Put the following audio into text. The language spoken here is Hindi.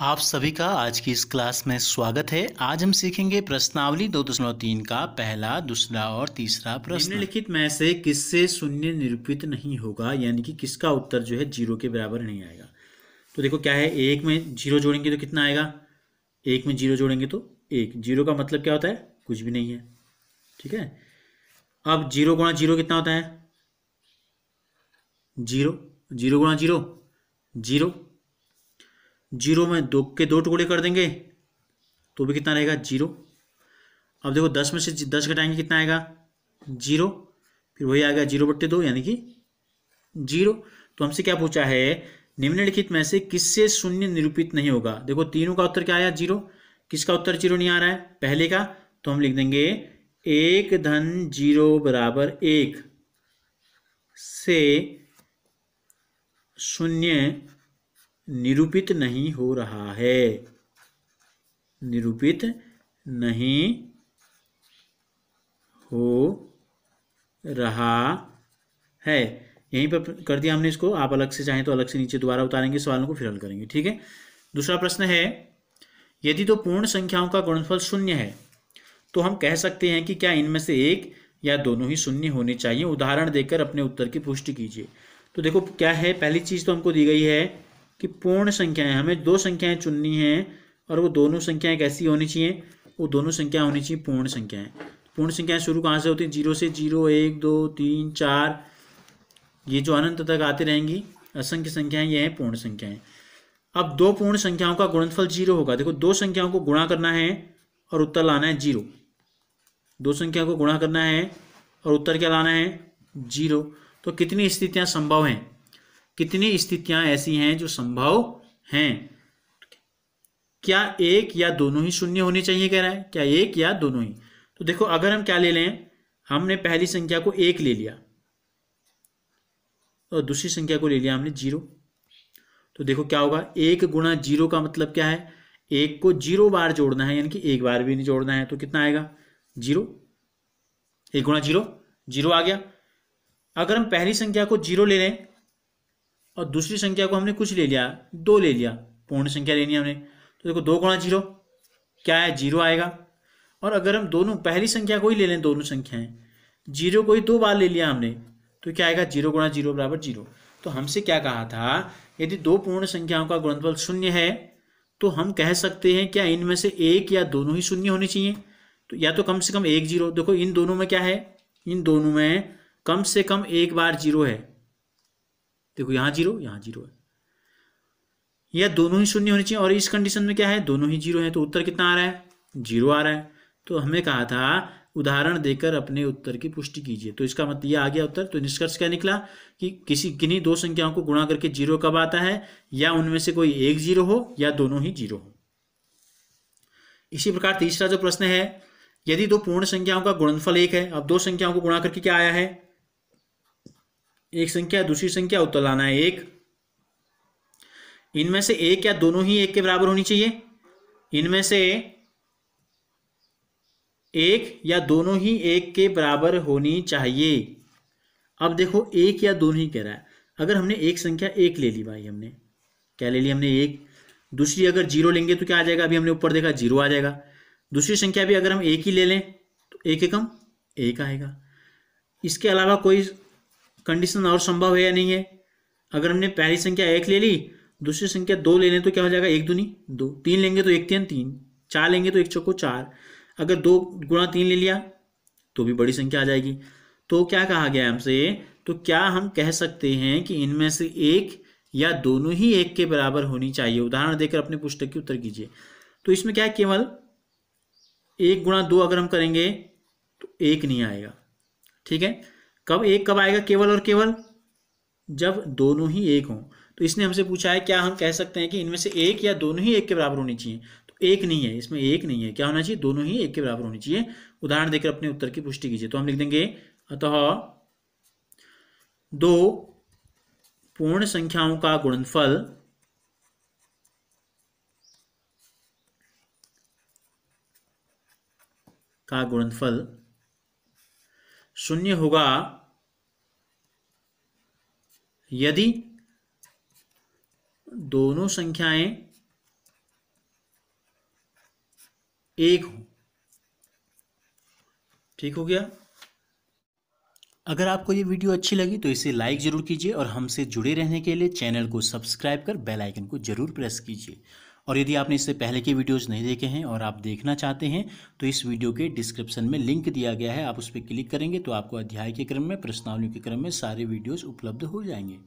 आप सभी का आज की इस क्लास में स्वागत है। आज हम सीखेंगे प्रश्नावली 2.3 का पहला, दूसरा और तीसरा प्रश्न। निम्नलिखित में से किससे शून्य निरूपित नहीं होगा, यानी कि किसका उत्तर जो है जीरो के बराबर नहीं आएगा। तो देखो क्या है, एक में जीरो जोड़ेंगे तो कितना आएगा, एक में जीरो जोड़ेंगे तो एक। जीरो का मतलब क्या होता है, कुछ भी नहीं है। ठीक है, अब जीरो गुणा जीरो कितना होता है, जीरो। जीरो गुणा जीरो जीरो। जीरो में दो के दो टुकड़े कर देंगे तो भी कितना रहेगा, जीरो। अब देखो 10 में से 10 घटाएंगे कितना आएगा, जीरो। फिर वही आ गया 0/2 यानी कि जीरो। तो हमसे क्या पूछा है, निम्नलिखित में से किससे शून्य निरूपित नहीं होगा। देखो तीनों का उत्तर क्या आया, जीरो। किसका उत्तर जीरो नहीं आ रहा है, पहले का। तो हम लिख देंगे 1-0 बराबर 1 से शून्य निरूपित नहीं हो रहा है, निरूपित नहीं हो रहा है। यहीं पर कर दिया हमने इसको, आप अलग से चाहें तो अलग से नीचे दोबारा उतारेंगे सवालों को, फिर हल करेंगे। ठीक है, दूसरा प्रश्न है, यदि दो पूर्ण संख्याओं का गुणनफल शून्य है तो हम कह सकते हैं कि क्या इनमें से एक या दोनों ही शून्य होने चाहिए। उदाहरण देकर अपने उत्तर की पुष्टि कीजिए। तो देखो क्या है, पहली चीज तो हमको दी गई है कि पूर्ण संख्याएं, हमें दो संख्याएं चुननी हैं और वो दोनों संख्याएं कैसी होनी चाहिए, वो दोनों संख्याएं होनी चाहिए पूर्ण संख्याएं। पूर्ण संख्याएं शुरू कहाँ से होती हैं, जीरो से। 0, 1, 2, 3, 4, ये जो अनंत तक आती रहेंगी असंख्य संख्याएं, ये हैं पूर्ण संख्याएं। अब दो पूर्ण संख्याओं का गुणनफल जीरो होगा। देखो दो संख्याओं को गुणा करना है और उत्तर लाना है जीरो। दो संख्या को गुणा करना है और उत्तर क्या लाना है, जीरो। तो कितनी स्थितियां संभव हैं, कितनी स्थितियां ऐसी हैं जो संभव हैं। क्या एक या दोनों ही शून्य होने चाहिए, कह रहा है, क्या एक या दोनों ही। तो देखो अगर हम क्या ले लें, हमने पहली संख्या को एक ले लिया और दूसरी संख्या को ले लिया हमने जीरो। तो देखो क्या होगा, एक गुणा जीरो का मतलब क्या है, एक को 0 बार जोड़ना है, यानी कि एक बार भी नहीं जोड़ना है। तो कितना आएगा, जीरो। एक गुणा जीरो, जीरो आ गया। अगर हम पहली संख्या को जीरो ले लें और दूसरी संख्या को हमने कुछ ले लिया, दो ले लिया, पूर्ण संख्या लेनी है हमने, तो देखो दो गुणा जीरो क्या है, जीरो आएगा। और अगर हम दोनों पहली संख्या को ही ले लें, दोनों संख्याएं, जीरो को ही दो बार ले लिया हमने, तो क्या आएगा, जीरो गुणा जीरो बराबर जीरो। तो हमसे क्या कहा था, यदि दो पूर्ण संख्याओं का गुणनफल शून्य है तो हम कह सकते हैं क्या इनमें से एक या दोनों ही शून्य होने चाहिए। तो या तो कम से कम एक जीरो। देखो इन दोनों में क्या है, इन दोनों में कम से कम एक बार जीरो है। देखो यहाँ जीरो, यहाँ जीरो है, या दोनों ही शून्य होने चाहिए। और इस कंडीशन में क्या है, दोनों ही जीरो है। तो उत्तर कितना आ रहा है, जीरो आ रहा है। तो हमें कहा था उदाहरण देकर अपने उत्तर की पुष्टि कीजिए। तो इसका मतलब ये आ गया उत्तर। तो निष्कर्ष क्या निकला कि किन्हीं दो संख्याओं को गुणा करके जीरो कब आता है, या उनमें से कोई एक जीरो हो या दोनों ही जीरो हो। इसी प्रकार तीसरा जो प्रश्न है, यदि दो पूर्ण संख्याओं का गुणनफल एक है। अब दो संख्याओं को गुणा करके क्या आया है, एक संख्या दूसरी संख्या, उत्तर लाना है एक। इनमें से एक या दोनों ही एक के बराबर होनी चाहिए। इनमें से एक या दोनों ही एक के बराबर होनी चाहिए। अब देखो एक या दोनों ही कह रहा है। अगर हमने एक संख्या एक ले ली भाई, हमने क्या ले ली, हमने एक। दूसरी अगर जीरो लेंगे तो क्या आ जाएगा, अभी हमने ऊपर देखा जीरो आ जाएगा। दूसरी संख्या भी अगर हम एक ही ले लें तो एक एकम एक आएगा। इसके अलावा कोई कंडीशन और संभव है या नहीं है। अगर हमने पहली संख्या एक ले ली, दूसरी संख्या दो ले लें तो क्या हो जाएगा, एक दूनी दो। तीन लेंगे तो एक तीन तीन, चार लेंगे तो एक चौको चार। अगर दो गुणा तीन ले लिया तो भी बड़ी संख्या आ जाएगी। तो क्या कहा गया हमसे, तो क्या हम कह सकते हैं कि इनमें से एक या दोनों ही एक के बराबर होनी चाहिए। उदाहरण देकर अपने पुस्तक की उत्तर कीजिए। तो इसमें क्या है, केवल एक गुणा दो अगर हम करेंगे तो एक नहीं आएगा। ठीक है, कब एक कब आएगा, केवल और केवल जब दोनों ही एक हों। तो इसने हमसे पूछा है क्या हम कह सकते हैं कि इनमें से एक या दोनों ही एक के बराबर होनी चाहिए। तो एक नहीं है, इसमें एक नहीं है, क्या होना चाहिए, दोनों ही एक के बराबर होनी चाहिए। उदाहरण देकर अपने उत्तर की पुष्टि कीजिए। तो हम लिख देंगे, अतः दो पूर्ण संख्याओं का गुणनफल शून्य होगा यदि दोनों संख्याएं 1 हो। ठीक हो गया। अगर आपको ये वीडियो अच्छी लगी तो इसे लाइक ज़रूर कीजिए और हमसे जुड़े रहने के लिए चैनल को सब्सक्राइब कर बेल आइकन को ज़रूर प्रेस कीजिए। और यदि आपने इससे पहले के वीडियोस नहीं देखे हैं और आप देखना चाहते हैं तो इस वीडियो के डिस्क्रिप्शन में लिंक दिया गया है, आप उस पर क्लिक करेंगे तो आपको अध्याय के क्रम में, प्रश्नावली के क्रम में सारे वीडियोस उपलब्ध हो जाएंगे।